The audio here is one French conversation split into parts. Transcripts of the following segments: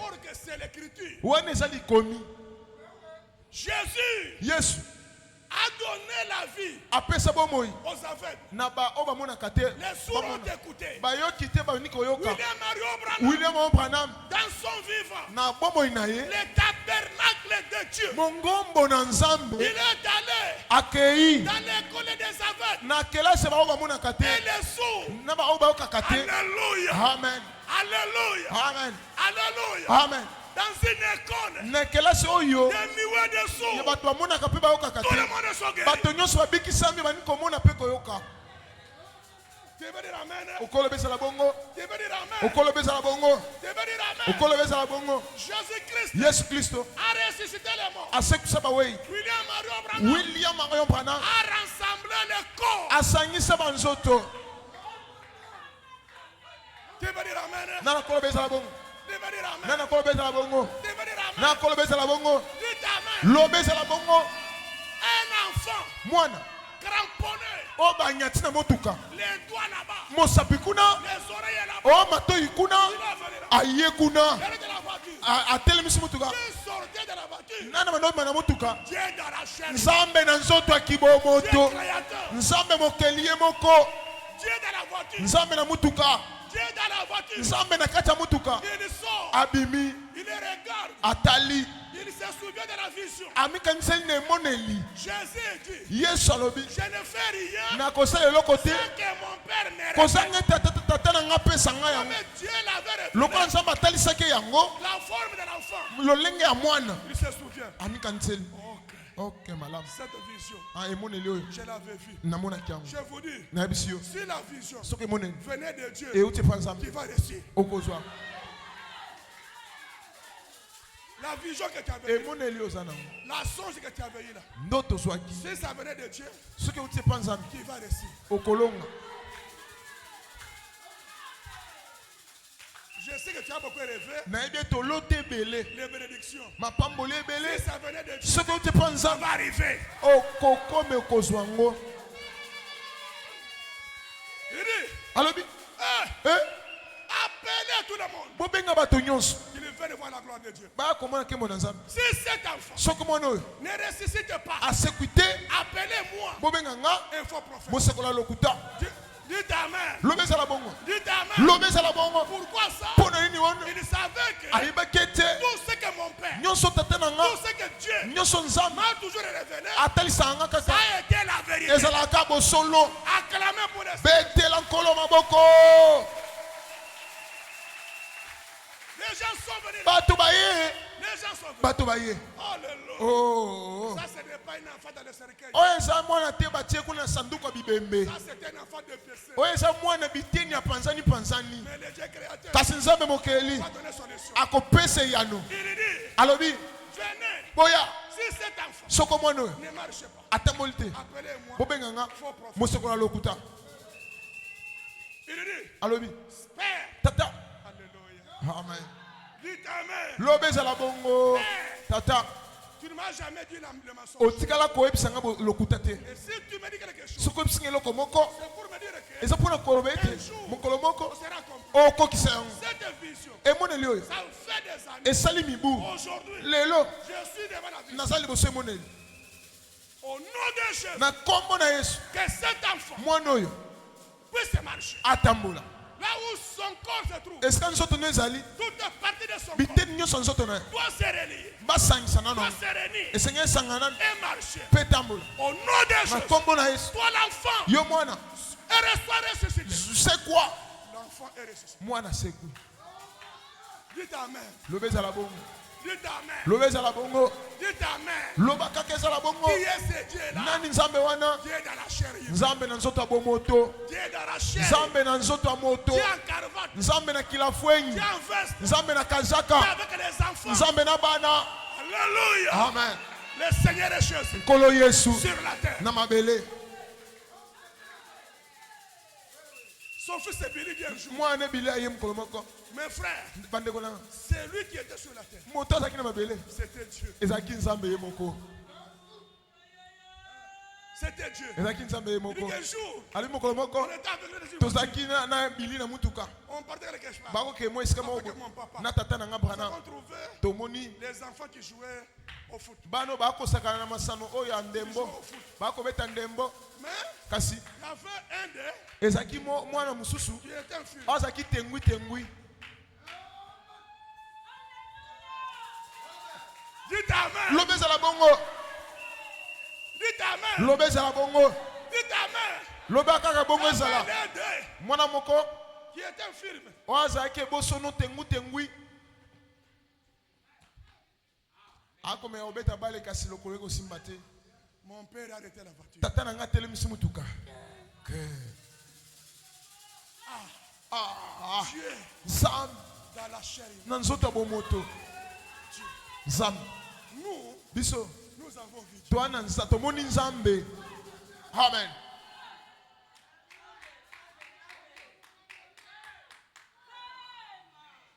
Or que c'est l'écriture. wana ezali komi. Jésus Yesu a donné la vie apesa bomoi aux aveugles. na ba oba mona kate. Les sourds ont écouté. Ba yo kite ba niko yoka. William Mario Branham, William Branham dans son vivant, na bomoi na ye. le tabernacle de Dieu, Mongombo na nzambe il est allé akei dans l'école des aveugles na kelase ba oba mona kate. et les sourds. Na ba oba yoka kate. Alléluia. Amen. Alléluia. Amen. Alléluia. Amen. Dans une école, Na kelase oyo des milliers de ya sourds. bato bamona kape ba yoka Tout kate. le monde est guéri. Bato nyonso babikisami bani komona pe koyoka. Tu veux dire amen? Okolo besa la bongo. Tu veux dire amen? Okolo besa la bongo. Tu veux dire amen? Okolo besa la bongo. Jésus-Christ Yesu Kristo a ressuscité les morts. asekusa bawei. William Mario Branham William Marion Branham a rassemblé les corps. asangisa banzoto. Tu veux dire amen? Nana kolo besa la bongo. Tu veux dire amen? Nana kolo besa la bongo. Tu veux dire amen? Nana kolo besa la bongo. Dites amen. Lo besa la bongo. Un enfant Mwana cramponné, o banyati na motuka. les doigts là-bas, Mosapi kuna les oreilles là-bas. o matoi kuna Il va venir. aye kuna Venez de la voiture. atelemisi motuka. Qui sortait de la voiture? Nana banobi na motuka. Dieu dans la chair. Nzambe na nzoto ya Dieu kibomoto. créateur. Nzambe mokeli ye moko. Dieu dans la voiture. Nzambe na mutuka. Dieu dans la voiture. Nzambe na kati ya mutuka. Il sort. Abimi Il les regarde. atali Il se souvient de la vision. amikaniseli na emoneli. Jésus dit, Yesu alobi je ne fais rien nakosala eloko te sans que mon Père ne kozanga ete tata na nga apesa ngai yango. mais Dieu l'avait révélé. Lokola nzambe atalisaki yango La forme de l'enfant. lolenge ya mwana Il se souvient. amikaniseli. Ok. Ok malamu. Cette vision, Emoneli oyo je l'avais vue. namonaki yango. Je vous dis, nayebisi yo si la vision soki emoneli venait de Dieu, euti epa tu nzambe vas réussir. okozwa. La vision que tu avais eue, emoneli oza nango la songe que tu avais eue là, ndoto ozwaki si ça venait de Dieu, soki euti epa nzambe tu vas réussir. okolonga. Je sais que tu as beaucoup rêvé nayebi ete olota ebele les bénédictions. mapamboli ebele Si ça venait de Dieu, soki euti epa ça nzambe va arriver. okokoma okozwa ngo. Il dit, alobi eh, appelez tout le monde. bobenga bato nyonso Il veut voir la gloire de Dieu. baya komona nkembo na nzambe. Si cet enfant soki mwana oyo ne ressuscite pas, asekwi te appelez-moi bobenga nga un faux prophète. mosekola lokuta. Dites amen. lobi ezala bongo. Dites amen. lobi ezala bongo. Pourquoi ça? mpo na nini wana Il savait que ayebaki ete tout ce que mon père, nyonso tata na nga tout ce que Dieu nyonso nzambe m'a toujours révélé, atalisaka nga ça kaka a été la vérité. ezalaka bosolo. Acclamez pour les betela nkolo maboko. Les gens sont venus. bato baye Les gens sont venus. bato baye. Alléluia. Oh. Ça, ce n'est pas une enfant dans le cercueil. oyo eza mwana te batie kuna sanduku ya bibembe. Ça, c'est un enfant de péché. oyo eza mwana biteni ya panzani panzani. Mais le Dieu créateur kasi nzambe mokeli va donner solution. akopesa eyano. Il dit, alobi venez. boya Si cet enfant soko mwana oyo ne marche pas, atamboli te appelez-moi bobenga nga faux prophète. mosekola lokuta. Il dit, alobi Père. tata. Alléluia. amen. Dites amen. lobi ezala bongo. tata Tu ne m'as jamais dit le mensonge. otikala koyebisa nga lokuta te. Et si tu me dis quelque chose, soki oyebisi nga eloko moko c'est pour me dire que eza mpona koloba ete mokolo moko on sera compris. okokisa yango. Cette vision, emoneli oyo ça fait des années. esali mibu. Aujourd'hui, lelo je suis devant la vision. naza liboso emoneli Au nom de Jésus, na nkombo na yesu que cet enfant mwana oyo puisse marcher. atambola Là où son corps se trouve, esika nzoto no ezali toute partie de son corps biteni nyonso ya nzoto na ye doit se relier, basangisa nano doit se réunir esengeli esangana et marcher. mpe etambola Au nom de na Jésus, nkombo na yesu. toi l'enfant yo mwana est ressuscité. sekwa L'enfant est ressuscité. mwana sekwi. Dites amen. loba ezala bongo. Dites amen. loba ezala bongo. Dites amen. loba kaka ezala bongo. Qui est ce Dieu-là? nani nzambe wana? Dieu dans la chair. nzambe na nzoto ya bomoto. Dieu dans la chair. nzambe na nzoto ya moto. Dieu en caravane. nzambe na kilafwenyi. Dieu en veste. nzambe na Dieu kazaka. avec les enfants. nzambe na bana. Alléluia. amen. Le Seigneur est Jésus nkolo yesu sur la terre. na mabele. Son fils est Billy un jour. mwana ebile aye mokolo moko. Mes frères, bandeko nanga c'est lui qui était sur la terre. moto azalaki na mabele C'était Dieu. ezalaki nzambe ye moko. C'était Dieu. ezalaki nzambe ye Il dit moko qu'un jour, ali mokolo moko on était avec les tozalaki na bili na mutuka on partait quelque part. bakoke mo esika moko na tata na nga Nous brana avons trouvé tomoni les enfants qui jouaient au foot. bano bakosakana na masano oyo ya ndembo bakobeta ndembo Mais kasi il y avait un des ezalaki mwana mosusu qui était un fils. azalaki tengwi Dites Amen. loba ezala bongo Dites Amen. loba ezala bongo Dites Amen. loba kaka bongo Il y ezala avait un des mwana moko qui était un film. oyo azalaki ebosono tengwi akomeka kobeta bale kasi lokolo ekosimba te Mon père a arrêté la voiture. tata na nga atelemisi mutuka Dieu nzambe dans la chair. na nzoto ya bomoto nzambe Nous, biso nous avons vu Dieu. toana tomoni nzambe amen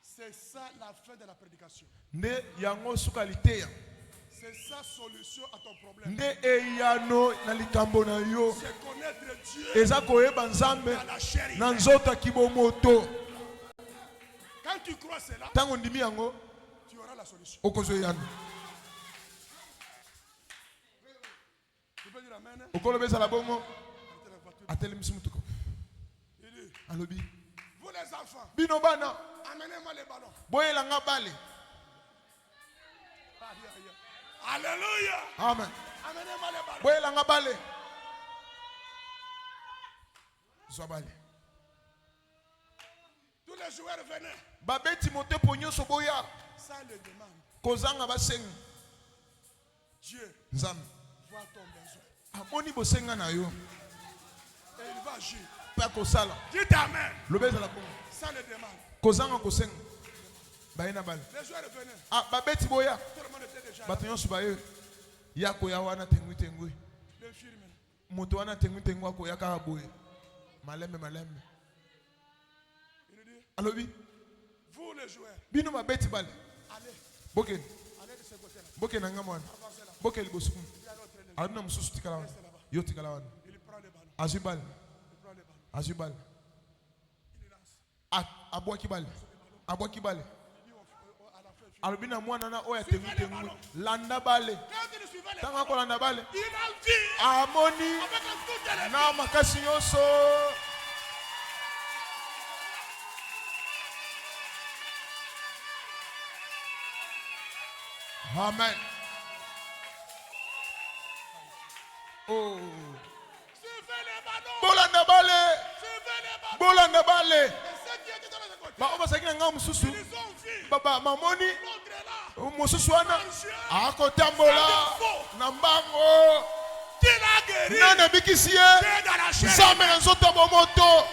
C'est ça la fin de la prédication. nde yango suka liteya C'est ça solution à ton problème. nde eyano na likambo na yo C'est connaître Dieu eza koyeba nzambe dans la chair. na nzoto ya kibomoto Quand tu crois cela, ntango ndimi yango tu auras la solution. okozwa eyano Tu peux dire Amen. okoloba ezala bongo Arrêtez la voiture. atelemisi mutuka Il dit, alobi vous les enfants, bino bana amenez-moi les ballons. boyelanga bale Aïe, aïe, aïe. Alléluia. amen Amenez-moi les ballons. boyelanga bale zwa bale Tous les joueurs venaient babeti motepo nyonso boya sans le demande. kozanga basenga Dieu nzambe voit ton besoin. amoni bosenga na yo Et il va agir. mpe akosala Dites Amen. loba ezala bongo Sans le demande. kozanga kosenga baye na bale Les joueurs venaient. babeti boya Tout le monde était déjà là. bato nyonso baye ya koya wana tengwi L'infirme. moto wana tengwi akoya kaka boye malembe Il nous dit, alobi vous les joueurs, bino babeti bale allez, bokende allez de ce côté-là. bokende nga mwana Avancez là. bokende liboso kuna Il y a l'autre élément. alobi na mosusu tikala wana yo tikala wana Il prend les ballons. azwi bale Il prend les ballons. azwi bale Il lance. abwaki bale Il dit à la fin, il alobi na mwana na oyo atengwi landa bale quand il suivait les ntango ballons, akolanda bale il a vu amoni avec un coup de l'épaule. na makasi nyonso amen oh Suivez les ballons. bolanda bale Suivez les ballons. bolanda bale Et ceux qui étaient dans ce côté, bao bazalaki na ngai mosusu ils ont vu mamoni l'autre est là. mosusu wana akotambola na mbango Qui l'a guéri. nani abikisi Qui ye est dans la chair. nzambe na nzoto ya bomoto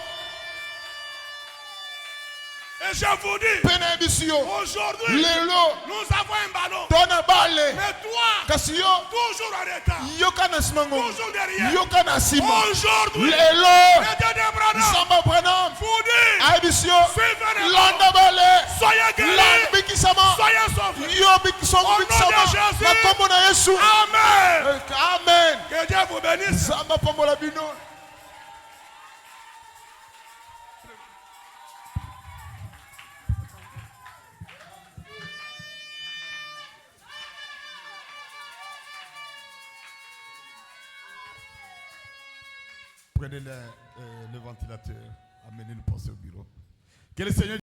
Et je vous dis, mpe nayebisi yo aujourd'hui, lelo nous avons un ballon. tona bale Mais toi, kasi yo toujours en retard. yoka na nsima ngo Toujours derrière. yoka na nsima Aujourd'hui, lelo le Dieu d'Abraham nzambe abranam vous dit, ayebisi yo suivez les landa bale soyez guéris, landa bikisama soyez sauvés. yo songo bikisama Jésus. na kombo na yesu Amen. amen Que Dieu vous bénisse. nzambe apambola bino Prenez le ventilateur, amenez-le passer au bureau. Que le Seigneur